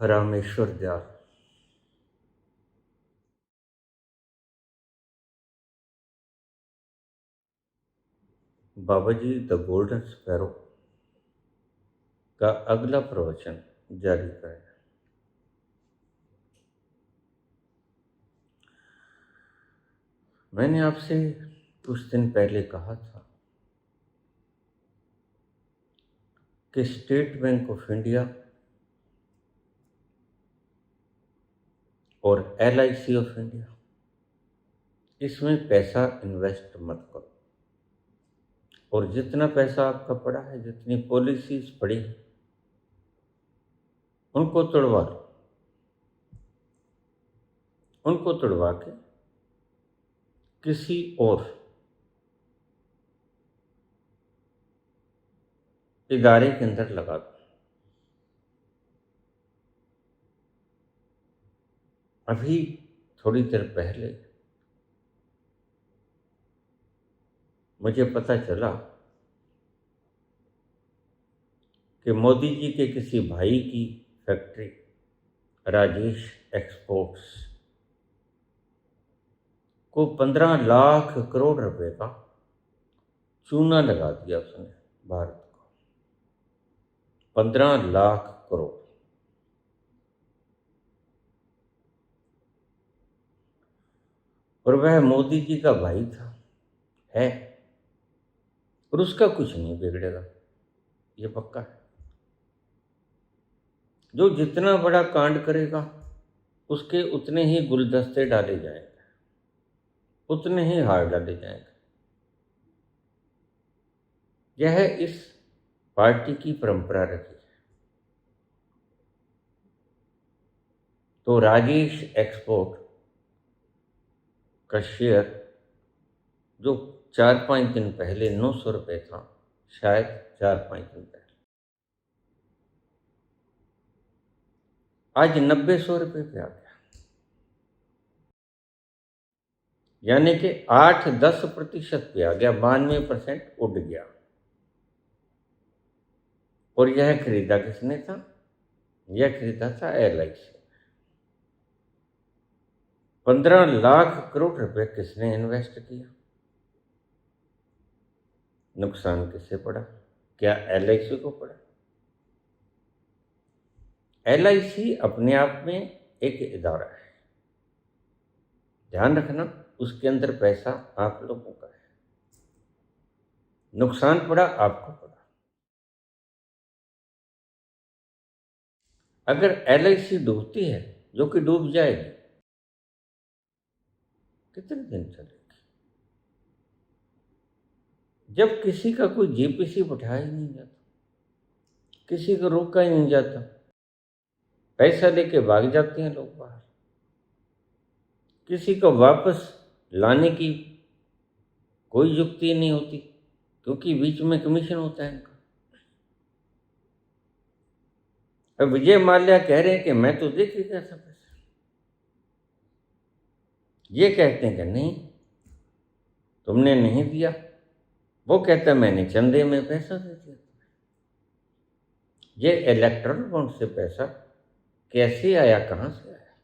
Rameshwar Dayal. Baba ji the Golden Sparrow का अगला प्रवचन जारी करें। मैंने आपसे कुछ दिन पहले कहा था कि स्टेट बैंक ऑफ इंडिया और LIC ऑफ इंडिया, इसमें पैसा इन्वेस्ट मत करो। और जितना पैसा आपका पड़ा है, जितनी पॉलिसीज पड़ी, उनको तोड़वा लो। उनको तोड़वा के किसी और इदारे के अंदर लगा दो। अभी थोड़ी देर पहले मुझे पता चला कि मोदी जी के किसी भाई की फैक्ट्री राजेश एक्सपोर्ट्स को 15 लाख करोड़ रुपए का चूना लगा दिया उसने भारत को। 15 लाख करोड़। और वह मोदी जी का भाई था, है, और उसका कुछ नहीं बिगड़ेगा, ये पक्का है। जो जितना बड़ा कांड करेगा, उसके उतने ही गुलदस्ते डाले जाएंगे, उतने ही हार डाले जाएंगे। यह इस पार्टी की परंपरा रही है। तो राजेश एक्सपोर्ट का शेयर जो 4-5 दिन पहले 900 रुपये था, शायद 4-5 दिन पहले, आज 90-100 रुपये पे आ गया। यानी कि 8-10% पे आ गया, 92% उड़ गया। और यह खरीदा किसने था? यह खरीदा था LIC। 15 लाख करोड़ रुपए किसने इन्वेस्ट किया? नुकसान किससे पड़ा? क्या LIC को पड़ा? LIC अपने आप में एक इदारा है, ध्यान रखना, उसके अंदर पैसा आप लोगों का है। नुकसान पड़ा, आपको पड़ा। अगर LIC डूबती है, जो कि डूब जाएगी, कितने दिन चलेगी? जब किसी का कोई GPC उठाया ही नहीं जाता, किसी को रोका ही नहीं जाता, पैसा लेके भाग जाते हैं लोग बाहर, किसी को वापस लाने की कोई युक्ति नहीं होती, क्योंकि बीच में कमीशन होता है इनका। अब विजय माल्या कह रहे हैं कि मैं तो देख ही गया था पैसा। ये कहते हैं कि नहीं, तुमने नहीं दिया। वो कहता है मैंने चंदे में पैसा दे दिया। ये इलेक्ट्रल बॉन्ड से पैसा कैसे आया, कहां से आया?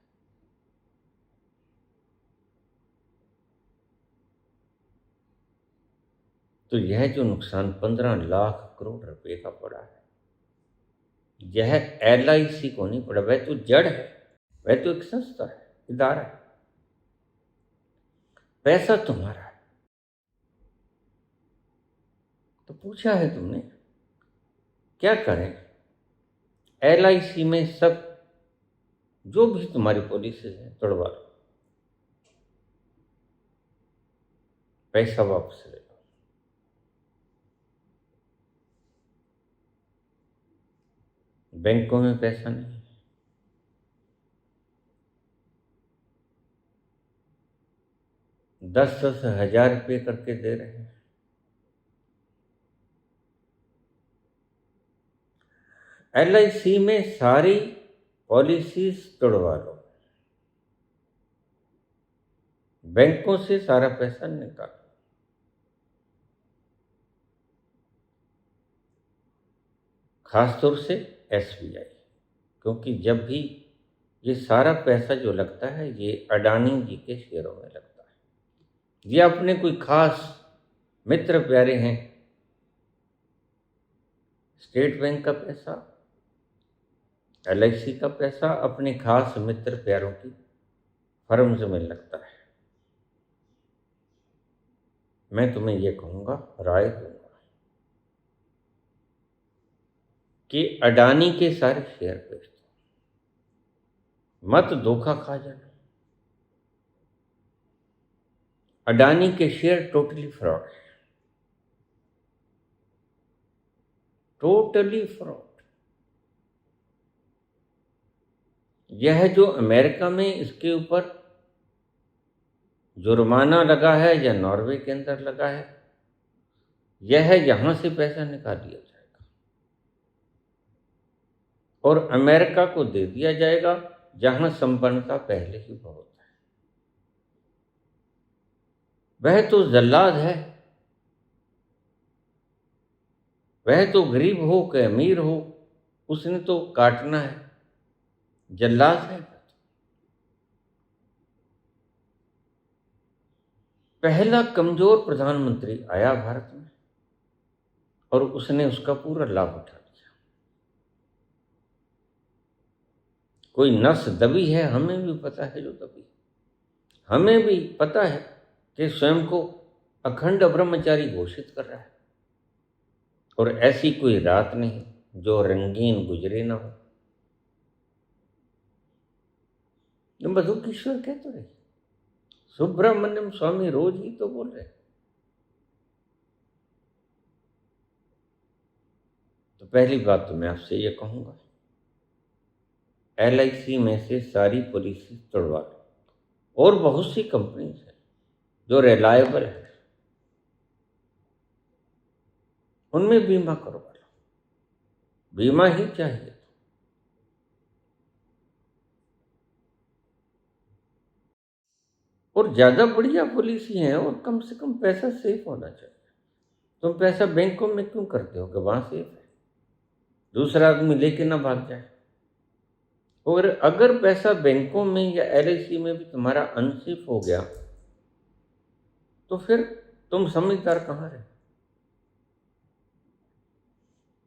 तो यह जो नुकसान 15 लाख करोड़ रुपए का पड़ा है, यह LIC को नहीं पड़ा। वह तो जड़ है, वह तो एक संस्था है, इदारा है। पैसा तुम्हारा है। तो पूछा है तुमने, क्या करें? LIC में सब जो भी तुम्हारी पॉलिसीज है तोड़वा लो, पैसा वापस ले लो। बैंकों में पैसा नहीं, 10-10 हजार रुपये करके दे रहे हैं। LIC में सारी पॉलिसीज तोड़वा लो, बैंकों से सारा पैसा निकालो। खासतौर से SBI, क्योंकि जब भी ये सारा पैसा जो लगता है ये अडानी जी के शेयरों में लगता है। ये अपने कोई खास मित्र प्यारे हैं, स्टेट बैंक का पैसा, LIC का पैसा अपने खास मित्र प्यारों की फर्म्स में लगता है। मैं तुम्हें ये कहूँगा, राय दूंगा कि अडानी के सारे शेयर बेच दो, मत धोखा खा जाना। अडानी के शेयर टोटली फ्रॉड है, टोटली फ्रॉड। यह जो अमेरिका में इसके ऊपर जुर्माना लगा है या नॉर्वे के अंदर लगा है, यह यहां से पैसा निकाल लिया जाएगा और अमेरिका को दे दिया जाएगा, जहां संपन्नता पहले ही बहुत है। वह तो जल्लाद है, वह तो गरीब हो कि अमीर हो, उसने तो काटना है, जल्लाद है। पहला कमजोर प्रधानमंत्री आया भारत में और उसने उसका पूरा लाभ उठा लिया। कोई नस दबी है, हमें भी पता है जो दबी, हमें भी पता है कि स्वयं को अखंड ब्रह्मचारी घोषित कर रहा है और ऐसी कोई रात नहीं जो रंगीन गुजरे ना हो। मधु किशोर कह तो रही, सुब्रमण्यम स्वामी रोज ही तो बोल रहे। तो पहली बात तो मैं आपसे ये कहूंगा, LIC में से सारी पॉलिसी तोड़वा लो, और बहुत सी कंपनीज हैं जो रिलायबल है, उनमें बीमा करवा लो, बीमा ही चाहिए। और ज़्यादा बढ़िया पॉलिसी है और कम से कम पैसा सेफ होना चाहिए। तुम पैसा बैंकों में क्यों करते हो कि वहाँ सेफ है, दूसरा आदमी लेके ना भाग जाए। और अगर पैसा बैंकों में या LIC में भी तुम्हारा अनसेफ हो गया तो फिर तुम समझदार कहाँ रहे।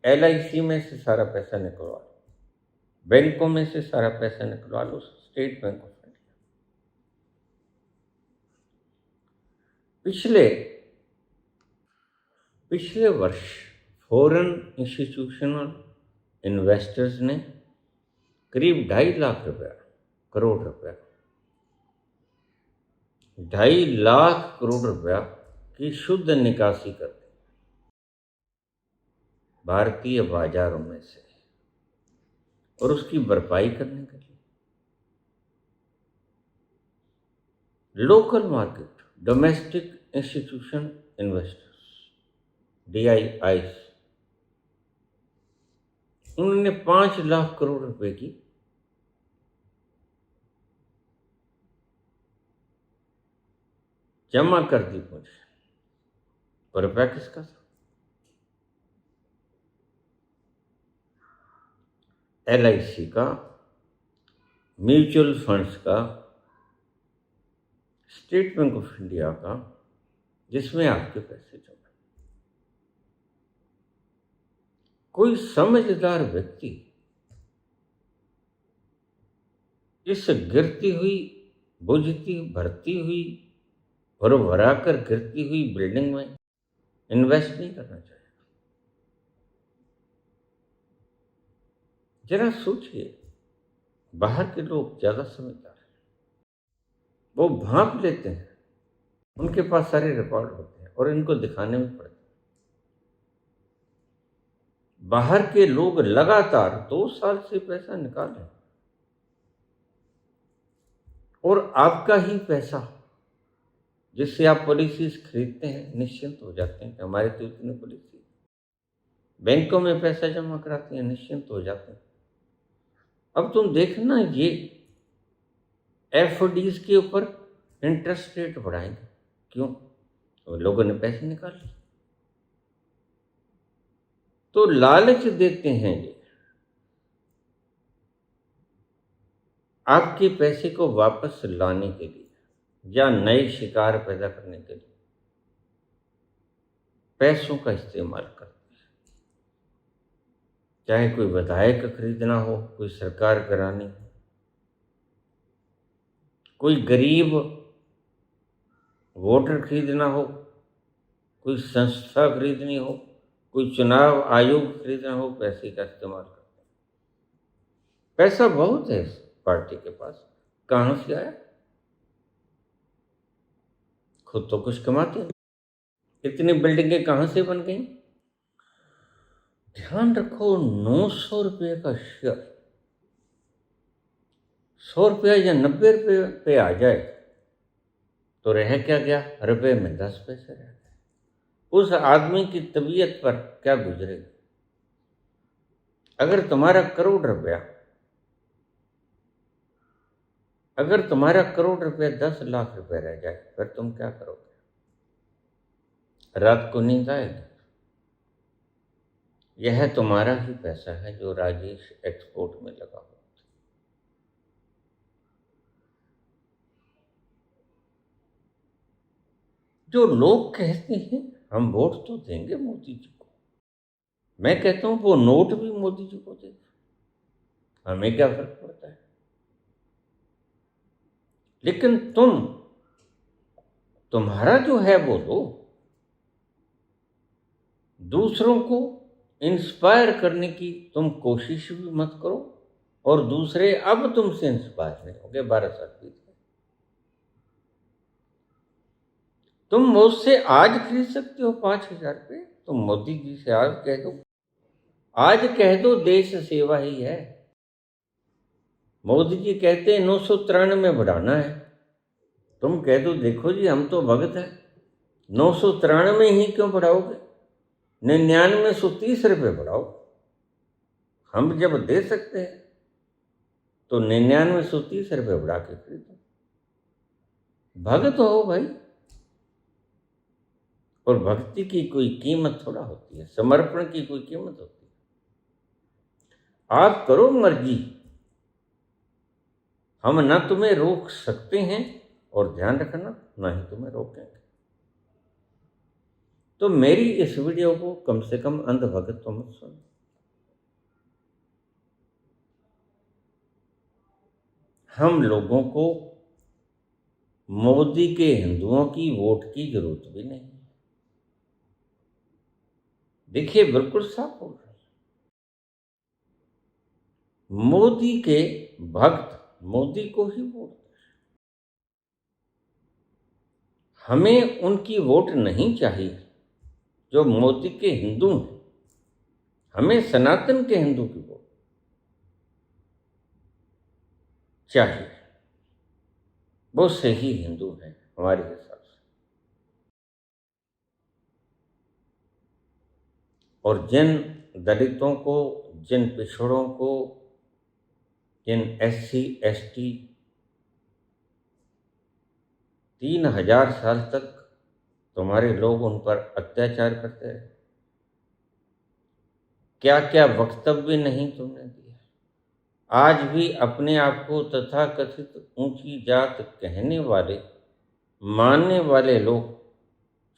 LIC में से सारा पैसा निकलवा लो, बैंकों में से सारा पैसा निकलवा लो, स्टेट बैंक ऑफ इंडिया। पिछले वर्ष फॉरेन इंस्टीट्यूशनल इन्वेस्टर्स ने करीब 2.5 लाख करोड़ रुपया 2.5 लाख करोड़ रुपया की शुद्ध निकासी कर दी भारतीय बाजारों में से, और उसकी भरपाई करने के लिए local market, domestic institution investors, DIIs, उन्होंने 5 लाख करोड़ रुपए की जमा कर दी मुझे। और रुपया किसका था? LIC का, म्यूचुअल फंड्स का, स्टेट बैंक ऑफ इंडिया का, जिसमें आपके पैसे जमा। कोई समझदार व्यक्ति इस गिरती हुई, बुझती, भरती हुई, भरा कर गिरती हुई बिल्डिंग में इन्वेस्ट नहीं करना चाहिए। जरा सोचिए, बाहर के लोग ज्यादा समझदार हैं, वो भांप लेते हैं, उनके पास सारे रिकॉर्ड होते हैं और इनको दिखाने में पड़ते हैं। बाहर के लोग लगातार 2 साल से पैसा निकाल रहे हैं और आपका ही पैसा, जिससे आप पॉलिसीज खरीदते हैं, निश्चिंत हो जाते हैं कि हमारे तो इतनी पॉलिसी, बैंकों में पैसा जमा कराते हैं, निश्चिंत हो जाते हैं। अब तुम देखना, ये FDs के ऊपर इंटरेस्ट रेट बढ़ाएंगे। क्यों? तो लोगों ने पैसे निकाल लिए, तो लालच देते हैं ये। आपके पैसे को वापस लाने के लिए या नए शिकार पैदा करने के लिए पैसों का इस्तेमाल करते हैं। चाहे कोई विधायक खरीदना हो, कोई सरकार करानी हो, कोई गरीब वोटर खरीदना हो, कोई संस्था खरीदनी हो, कोई चुनाव आयोग खरीदना हो, पैसे का इस्तेमाल करते हैं। पैसा बहुत है इस पार्टी के पास, कहाँ से आया? खुद तो कुछ कमाते हैं। इतनी बिल्डिंगें कहाँ से बन गई? ध्यान रखो, 900 रुपये का शेयर 100 रुपया या 90 रुपये पे आ जाए तो रह क्या गया? रुपये में 10 पैसे रह गए। उस आदमी की तबीयत पर क्या गुजरेगी? अगर तुम्हारा करोड़ रुपया 10 लाख रुपए रह जाए, फिर तुम क्या करोगे? रात को नींद आएगी? यह तुम्हारा ही पैसा है जो राजेश एक्सपोर्ट में लगा हुआ। जो लोग कहते हैं हम वोट तो देंगे मोदी जी को, मैं कहता हूं वो नोट भी मोदी जी को देंगे, हमें क्या फर्क पड़ता है? लेकिन तुम्हारा जो है वो दो, दूसरों को इंस्पायर करने की तुम कोशिश भी मत करो, और दूसरे अब तुमसे इंस्पायर नहीं होंगे। 12 साल बीत गए। तुम मुझसे आज खरीद सकते हो 5,000 पे, तुम मोदी जी से आज कह दो देश सेवा ही है। मोदी जी कहते हैं 993 बढ़ाना है, तुम कह दो देखो जी हम तो भगत हैं, 993 ही क्यों बढ़ाओगे? 9930 रुपये बढ़ाओ। हम जब दे सकते हैं तो 9930 रुपये बढ़ा के खरीदो। भगत हो भाई। और भक्ति की कोई कीमत थोड़ा होती है, समर्पण की कोई कीमत होती है। आप करो मर्जी, हम ना तुम्हें रोक सकते हैं, और ध्यान रखना ना ही तुम्हें रोकेंगे। तो मेरी इस वीडियो को कम से कम अंधभगत तो मत सुनो। हम लोगों को मोदी के हिंदुओं की वोट की जरूरत भी नहीं। देखिए बिल्कुल साफ हो रहा है, मोदी के भक्त मोदी को ही वोट। हमें उनकी वोट नहीं चाहिए जो मोदी के हिंदू हैं, हमें सनातन के हिंदू की वोट चाहिए। वो सही हिंदू हैं हमारे हिसाब से। और जिन दलितों को, जिन पिछड़ों को, जिन SC ST 3000 साल तक तुम्हारे लोग उन पर अत्याचार करते रहे, क्या क्या वक्तव्य नहीं तुमने दिया। आज भी अपने आप को तथाकथित ऊंची जात कहने वाले, मानने वाले लोग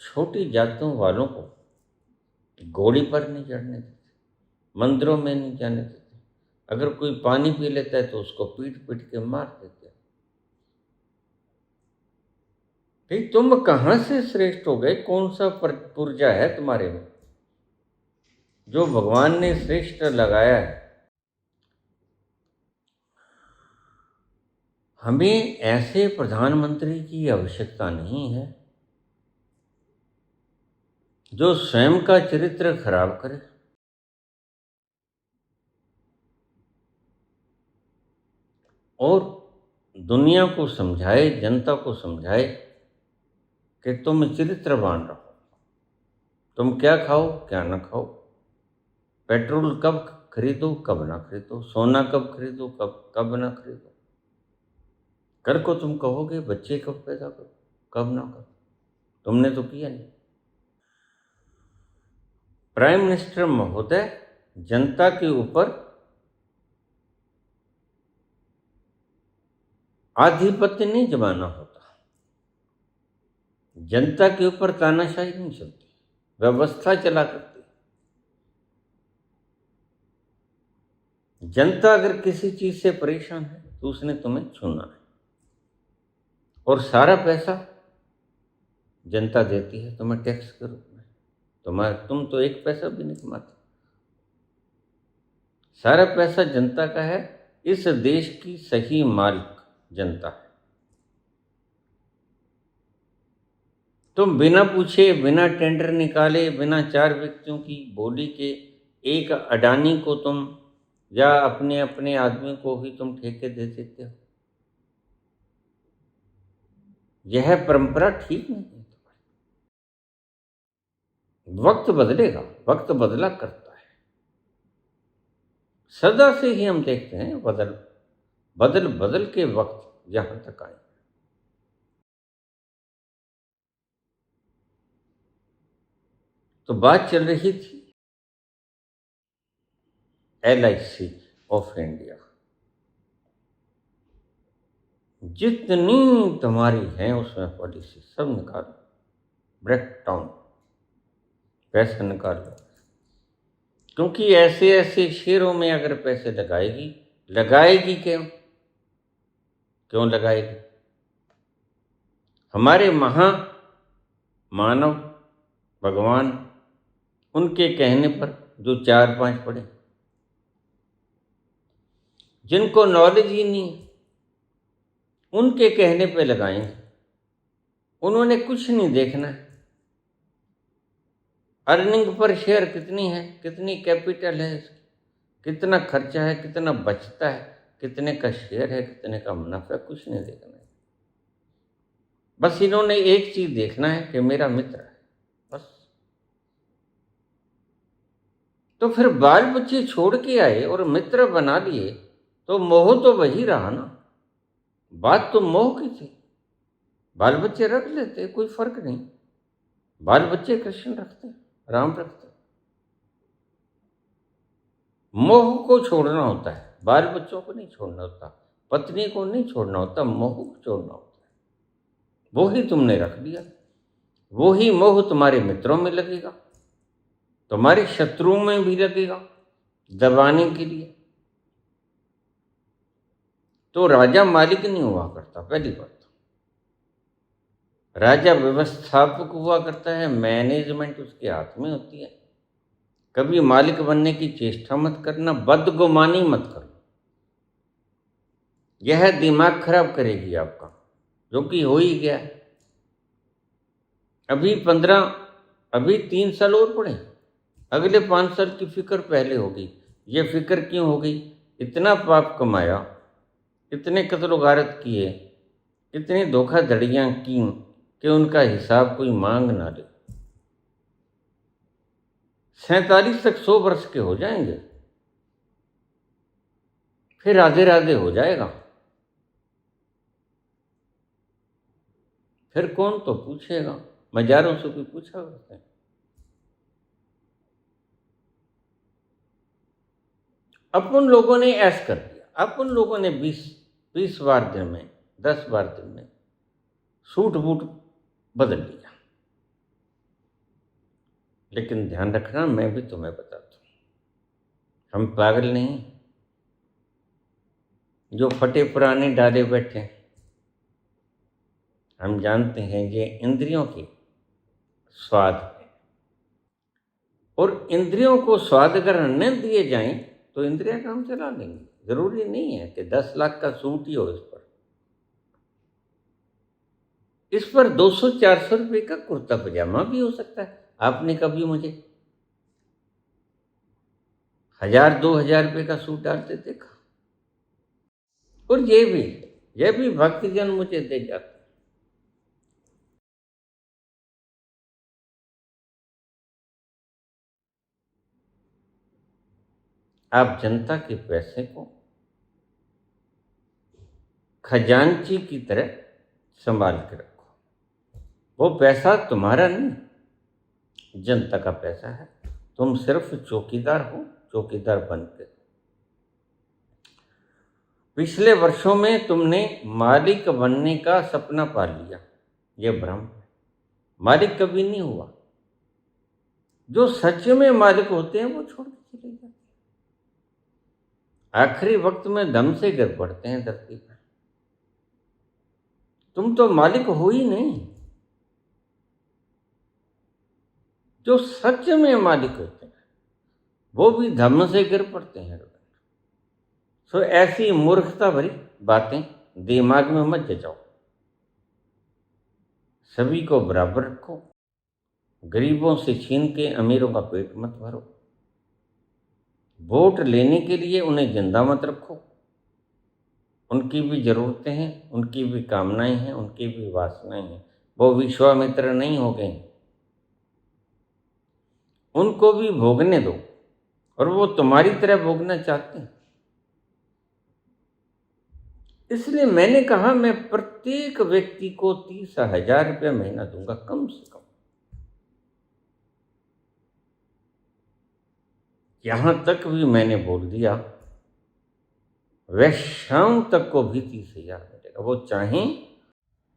छोटी जातों वालों को घोड़ी पर नहीं चढ़ने देते, मंदिरों में नहीं जाने देते। अगर कोई पानी पी लेता है तो उसको पीट पीट के मार देते हैं। भाई तुम कहाँ से श्रेष्ठ हो गए? कौन सा पुर्जा है तुम्हारे में जो भगवान ने श्रेष्ठ लगाया है? हमें ऐसे प्रधानमंत्री की आवश्यकता नहीं है जो स्वयं का चरित्र खराब करे और दुनिया को समझाए, जनता को समझाए कि तुम चरित्रवान रहो। तुम क्या खाओ क्या ना खाओ, पेट्रोल कब खरीदो कब ना खरीदो, सोना कब खरीदो कब ना खरीदो, कर को तुम कहोगे, बच्चे कब पैदा करो कब ना करो, तुमने तो किया नहीं। प्राइम मिनिस्टर महोदय जनता के ऊपर आधिपत्य नहीं जमाना होता, जनता के ऊपर तानाशाही नहीं चलती, व्यवस्था चला करती। जनता अगर किसी चीज से परेशान है तो उसने तुम्हें चुना है, और सारा पैसा जनता देती है तुम्हें टैक्स के रूप में। तुम तो एक पैसा भी नहीं कमाते, सारा पैसा जनता का है। इस देश की सही मालिक जनता है। तुम बिना पूछे, बिना टेंडर निकाले, बिना 4 व्यक्तियों की बोली के एक अडानी को तुम या अपने अपने आदमी को ही तुम ठेके दे देते हो। यह परंपरा ठीक नहीं है। वक्त बदलेगा, वक्त बदला करता है। सदा से ही हम देखते हैं बदल बदल बदल के वक्त जहां तक आए। तो बात चल रही थी LIC ऑफ इंडिया। जितनी तुम्हारी है उसमें पॉलिसी सब निकालो, ब्रेक डाउन, पैसा निकाल लो। क्योंकि ऐसे ऐसे शेयरों में अगर पैसे लगाएगी क्यों लगाएगी? हमारे मानव भगवान, उनके कहने पर जो 4-5 पढ़े, जिनको नॉलेज ही नहीं है, उनके कहने पे लगाएंगे। उन्होंने कुछ नहीं देखना है, अर्निंग पर शेयर कितनी है, कितनी कैपिटल है इसकी, कितना खर्चा है, कितना बचता है, कितने का शेयर है, कितने का मुनाफा, कुछ नहीं देखना है। बस इन्होंने एक चीज देखना है कि मेरा मित्र है, बस। तो फिर बाल बच्चे छोड़ के आए और मित्र बना लिए, तो मोह तो वही रहा ना। बात तो मोह की थी। बाल बच्चे रख लेते, कोई फर्क नहीं। बाल बच्चे कृष्ण रखते, राम रखते। मोह को छोड़ना होता है, बाल बच्चों को नहीं छोड़ना होता, पत्नी को नहीं छोड़ना होता, मोह को छोड़ना होता है। वो ही तुमने रख लिया, वो ही मोह तुम्हारे मित्रों में लगेगा, तुम्हारे शत्रुओं में भी लगेगा, दबाने के लिए। तो राजा मालिक नहीं हुआ करता, पहली बात। राजा व्यवस्थापक हुआ करता है, मैनेजमेंट उसके हाथ में होती है। कभी मालिक बनने की चेष्टा मत करना, बदगुमानी मत करना, यह दिमाग खराब करेगी आपका, जो कि हो ही गया। अभी 3 साल और पड़े, अगले 5 साल की फिक्र पहले होगी। ये फिक्र क्यों हो गई? इतना पाप कमाया, इतने कत्ल गारत किए, इतनी धोखाधड़ियां की कि उनका हिसाब कोई मांग ना ले। 47 तक 100 वर्ष के हो जाएंगे, फिर राधे राधे हो जाएगा। फिर कौन तो पूछेगा? मजारों से कोई पूछा करते हैं? अपन लोगों ने ऐसा कर दिया, अपन लोगों ने 20 बार दिन में, 10 बार दिन में सूट बूट बदल लिया। लेकिन ध्यान रखना, मैं भी तुम्हें बताता हूं, हम पागल नहीं जो फटे पुराने डाले बैठे। हम जानते हैं ये इंद्रियों की स्वाद है, और इंद्रियों को स्वाद अगर न दिए जाएं तो इंद्रियां काम चला लेंगी। जरूरी नहीं है कि 10 लाख का सूट ही हो। इस पर 200-400 रुपये का कुर्ता पजामा भी हो सकता है। आपने कभी मुझे 1000-2000 रुपये का सूट डालते देखा? और यह भी भक्तजन मुझे दे जाते। आप जनता के पैसे को खजांची की तरह संभाल के रखो। वो पैसा तुम्हारा नहीं, जनता का पैसा है। तुम सिर्फ चौकीदार हो, चौकीदार बन के। पिछले वर्षों में तुमने मालिक बनने का सपना पा लिया, यह भ्रम है। मालिक कभी नहीं हुआ। जो सच में मालिक होते हैं वो छोड़ के चले जाते हैं। आखिरी वक्त में दम से गिर पड़ते हैं धरती पर। तुम तो मालिक हो ही नहीं। जो सच में मालिक होते हैं वो भी धम से गिर पड़ते हैं। सो ऐसी मूर्खता भरी बातें दिमाग में मत जचाओ। सभी को बराबर रखो। गरीबों से छीन के अमीरों का पेट मत भरो। वोट लेने के लिए उन्हें जिंदा मत रखो। उनकी भी जरूरतें हैं, उनकी भी कामनाएं हैं, उनकी भी वासनाएं हैं। वो विश्वामित्र नहीं हो गए। उनको भी भोगने दो, और वो तुम्हारी तरह भोगना चाहते हैं। इसलिए मैंने कहा मैं प्रत्येक व्यक्ति को 30,000 रुपया महीना दूंगा, कम से कम। यहां तक भी मैंने बोल दिया वैश्याओं तक को भी 30,000 मिलेगा। वो चाहें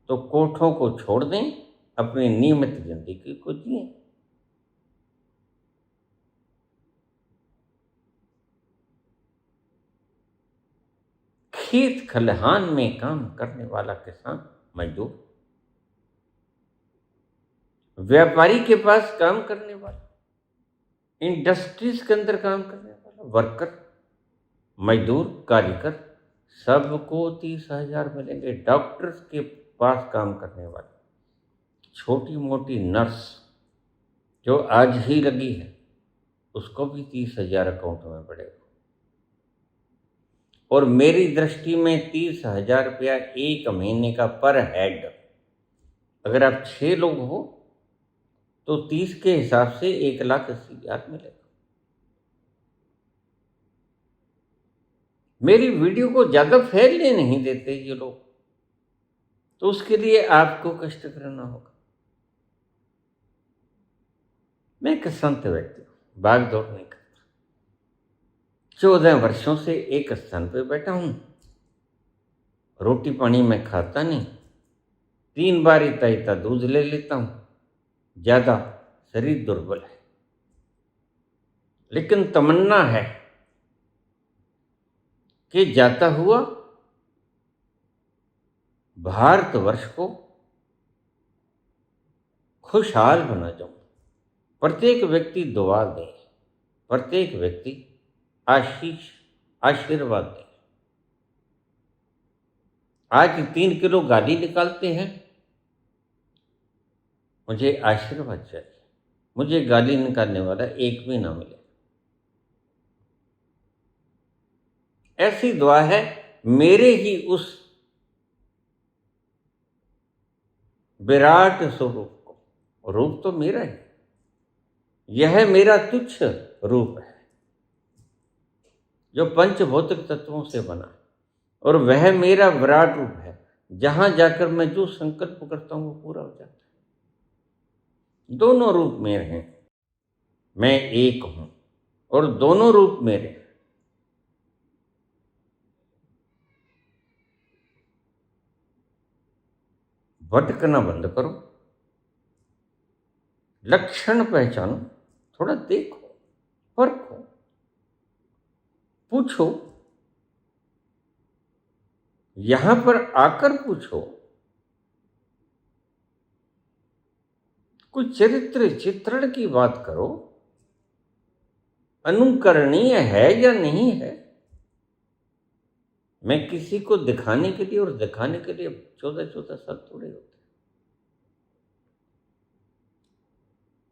तो कोठों को छोड़ दें, अपनी नियमित जिंदगी को जिए। खेत खलिहान में काम करने वाला किसान मजदूर, व्यापारी के पास काम करने वाला, इंडस्ट्रीज के अंदर काम करने वाला, वर्कर, मजदूर, कारीगर, सबको 30,000 मिलेंगे। डॉक्टर्स के पास काम करने वाले, छोटी मोटी नर्स जो आज ही लगी है उसको भी 30,000 अकाउंट में पड़ेगा। और मेरी दृष्टि में 30,000 रुपया एक महीने का पर हेड। अगर आप 6 लोग हो तो 30 के हिसाब से 1,80,000 मिलेगा। मेरी वीडियो को ज्यादा फैलने नहीं देते ये लोग, तो उसके लिए आपको कष्ट करना होगा। मैं एक संत व्यक्ति हूं, भाग दौड़ नहीं करता। 14 वर्षों से एक स्थान पे बैठा हूं। रोटी पानी मैं खाता नहीं। 3 बार इतना इतना दूध ले लेता हूं। ज्यादा शरीर दुर्बल है, लेकिन तमन्ना है कि जाता हुआ भारतवर्ष को खुशहाल बना जाऊं। प्रत्येक व्यक्ति दुआ दे, प्रत्येक व्यक्ति आशीर्वाद दे। आज 3 किलो गाली निकालते हैं, मुझे आशीर्वाद चाहिए। मुझे गाली निकालने वाला एक भी ना मिले। ऐसी दुआ है मेरे ही उस विराट स्वरूप को। रूप तो मेरा है, यह मेरा तुच्छ रूप है जो पंचभौतिक तत्वों से बना है, और वह मेरा विराट रूप है। जहां जाकर मैं जो संकल्प करता हूं वो पूरा हो जाता है। दोनों रूप मेरे हैं, मैं एक हूं और दोनों रूप मेरे हैं। भटकना बंद करो, लक्षण पहचानो, थोड़ा देखो, परखो, पूछो। यहां पर आकर पूछो, कोई चरित्र चित्रण की बात करो। अनुकरणीय है या नहीं है। मैं किसी को दिखाने के लिए और दिखाने के लिए 14-14 साल थोड़े होते।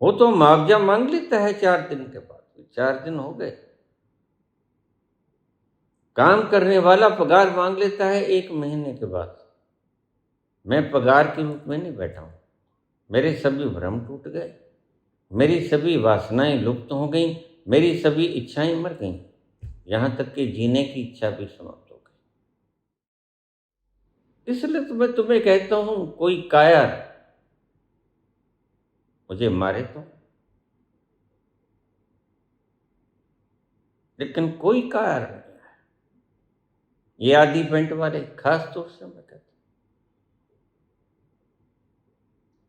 वो तो मुआवजा मांग लेता है 4 दिन के बाद। 4 दिन हो गए। काम करने वाला पगार मांग लेता है 1 महीने के बाद। मैं पगार के रूप में नहीं बैठा हूं। मेरे सभी भ्रम टूट गए, मेरी सभी वासनाएं लुप्त हो गई, मेरी सभी इच्छाएं मर गईं, यहां तक कि जीने की इच्छा भी समाप्त हो गई। इसलिए तो मैं तुम्हें कहता हूं, कोई कायर मुझे मारे तो, लेकिन कोई कायर नहीं है। ये आधी पेंट वाले खास तौर से मैं कहता हूं,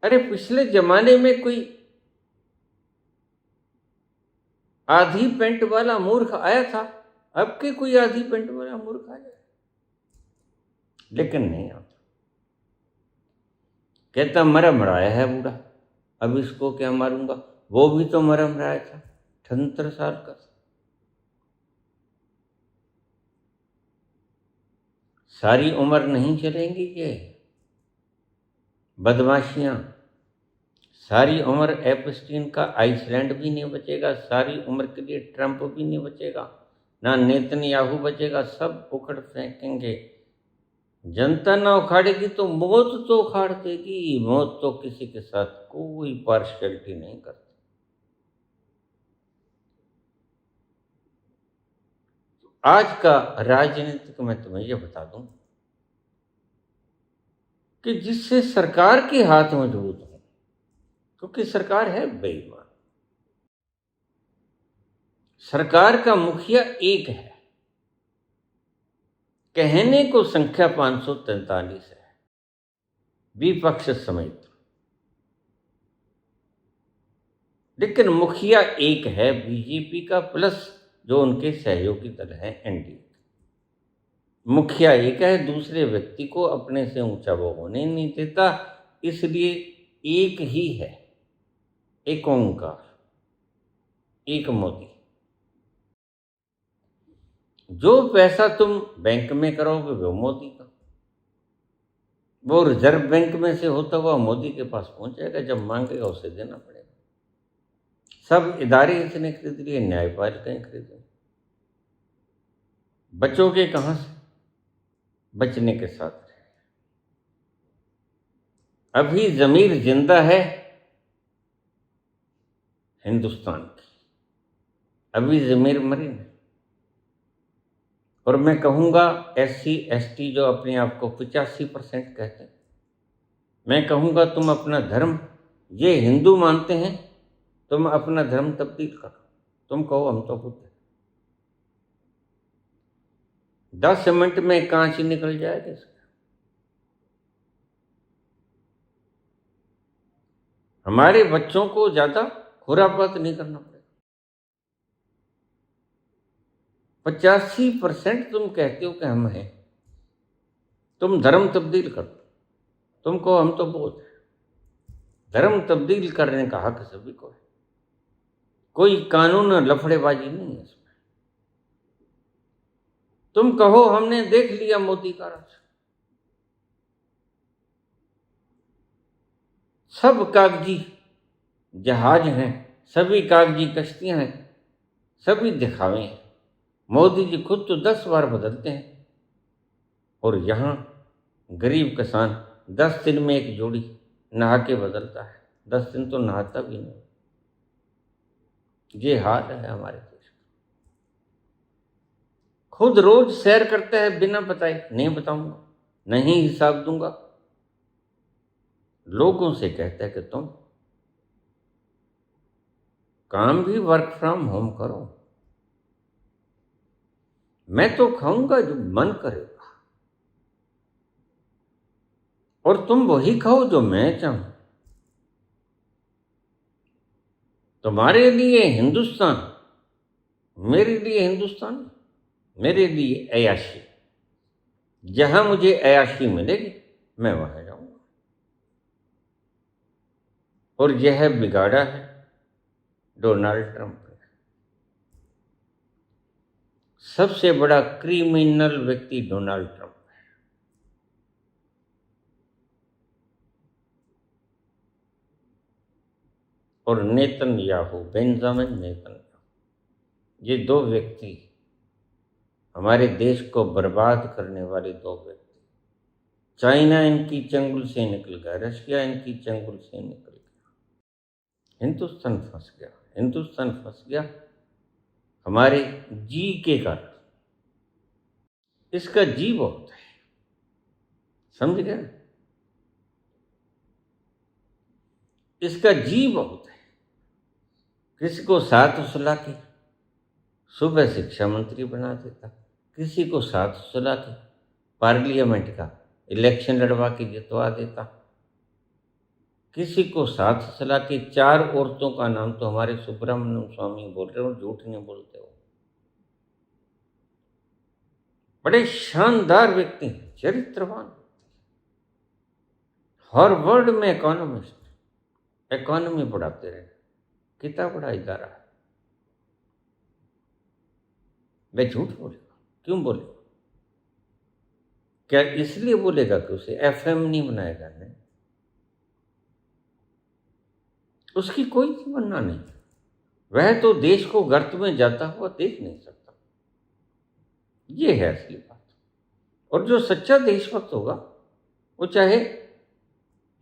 अरे पिछले जमाने में कोई आधी पेंट वाला मूर्ख आया था? अब के कोई आधी पेंट वाला मूर्ख आ जाए? लेकिन नहीं आता। कहता मरम राया है बूढ़ा, अब इसको क्या मारूंगा? वो भी तो मरम राया था, 78 साल का। सारी उम्र नहीं चलेंगी ये बदमाशियां। सारी उम्र एपस्टीन का आइसलैंड भी नहीं बचेगा, सारी उम्र के लिए ट्रंप भी नहीं बचेगा, ना नेतन्याहू बचेगा, सब उखड़ फेंकेंगे। जनता ना उखाड़ेगी तो मौत तो उखाड़ देगी। मौत तो किसी के साथ कोई पार्शियलिटी नहीं करती। आज का राजनीतिक मैं तुम्हें ये बता दूं कि जिससे सरकार के हाथ मजबूत हो, क्योंकि सरकार है बेईमान। सरकार का मुखिया एक है, कहने को संख्या 543 है, विपक्ष समेत, लेकिन मुखिया एक है बीजेपी का, प्लस जो उनके सहयोगी दल हैं एनडीए। मुखिया एक है, दूसरे व्यक्ति को अपने से ऊंचा वो होने नहीं देता, इसलिए एक ही है, एक ओंकार, एक मोदी। जो पैसा तुम बैंक में करोगे वो मोदी का, वो रिजर्व बैंक में से होता हुआ मोदी के पास पहुंचेगा, जब मांगेगा उसे देना पड़ेगा। सब इदारे इसने खरीद लिए, न्यायपालिकाएं खरीद। बचोगे कहां से? बचने के साथ रहे। अभी जमीर जिंदा है हिंदुस्तान की, अभी जमीर मरी नहीं। और मैं कहूंगा SC ST जो अपने आप को 85% कहते हैं, मैं कहूंगा तुम अपना धर्म, ये हिंदू मानते हैं, तुम अपना धर्म तब्दील करो। तुम कहो हम तो बुद्ध हैं। 10 मिनट में कांच निकल जाएगा इसका। हमारे बच्चों को ज्यादा खुरापात नहीं करना पड़ेगा। 85% तुम कहते हो कि हम हैं, तुम धर्म तब्दील कर दो। तुम कहो हम तो बौद्ध हैं। धर्म तब्दील करने का हक सभी को है, कोई कानून लफड़ेबाजी नहीं है इसमें। तुम कहो हमने देख लिया मोदी का राज, सब कागजी जहाज हैं, सभी कागजी कश्तियां हैं, सभी दिखावे हैं। मोदी जी खुद तो 10 बार बदलते हैं, और यहां गरीब किसान 10 दिन में एक जोड़ी नहा के बदलता है, 10 दिन तो नहाता भी नहीं। ये हाल है हमारे देश का। खुद रोज सैर करता है बिना बताए, नहीं बताऊंगा, नहीं हिसाब दूंगा। लोगों से कहता है कि तुम काम भी वर्क फ्रॉम होम करो, मैं तो खाऊंगा जो मन करेगा, और तुम वही खाओ जो मैं चाहूं। तुम्हारे लिए हिंदुस्तान, मेरे लिए हिंदुस्तान, मेरे लिए अयाशी। जहां मुझे अयाशी मिलेगी मैं वहां जाऊंगा। और यह बिगाड़ा है डोनाल्ड ट्रंप ने। सबसे बड़ा क्रिमिनल व्यक्ति डोनाल्ड ट्रंप है। और नेतन्याहू, बेंजामिन नेतन्याहू, ये दो व्यक्ति हमारे देश को बर्बाद करने वाले दो व्यक्ति। चाइना इनकी चंगुल से निकल गया, रशिया इनकी चंगुल से निकल गया, हिंदुस्तान फंस गया। हिंदुस्तान फंस गया हमारे जी के कारण। इसका जी बहुत है, समझ गए? इसका जी बहुत है। किसी को साथ सुला के सुबह शिक्षा मंत्री बना देता, किसी को साथ सुला के पार्लियामेंट का इलेक्शन लड़वा के जितवा देता, किसी को साथ सला के 4 औरतों का नाम तो हमारे सुब्रमण्यम स्वामी बोल रहे हो, झूठ नहीं बोलते हो। बड़े शानदार व्यक्ति, चरित्रवान, हार्वर्ड में इकोनॉमिस्ट, इकोनॉमी पढ़ाते रहे, कितना बड़ा इदारा है। मैं झूठ बोलेगा? क्यों बोलेगा? क्या इसलिए बोलेगा कि उसे एफएम नहीं बनाएगा? नहीं, उसकी कोई तमन्ना नहीं। वह तो देश को गर्त में जाता हुआ देख नहीं सकता। ये है असली बात। और जो सच्चा देशभक्त होगा, वो चाहे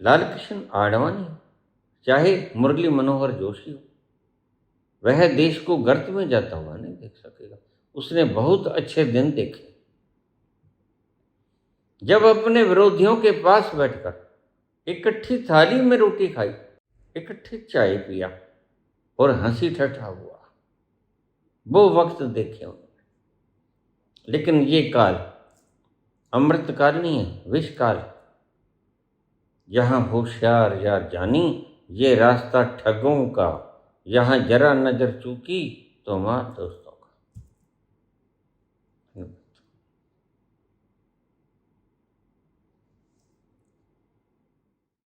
लाल कृष्ण आडवाणी, चाहे मुरली मनोहर जोशी हो, वह देश को गर्त में जाता हुआ नहीं देख सकेगा। उसने बहुत अच्छे दिन देखे जब अपने विरोधियों के पास बैठकर इकट्ठी थाली में रोटी खाई, इकट्ठी चाय पिया और हंसी ठट्ठा हुआ। वो वक्त देखे उन्होंने। लेकिन ये काल अमृत काल नहीं है, विष काल। यहाँ होशियार यार जानी, ये रास्ता ठगों का, यहाँ जरा नजर चूकी तो मार दोस्त।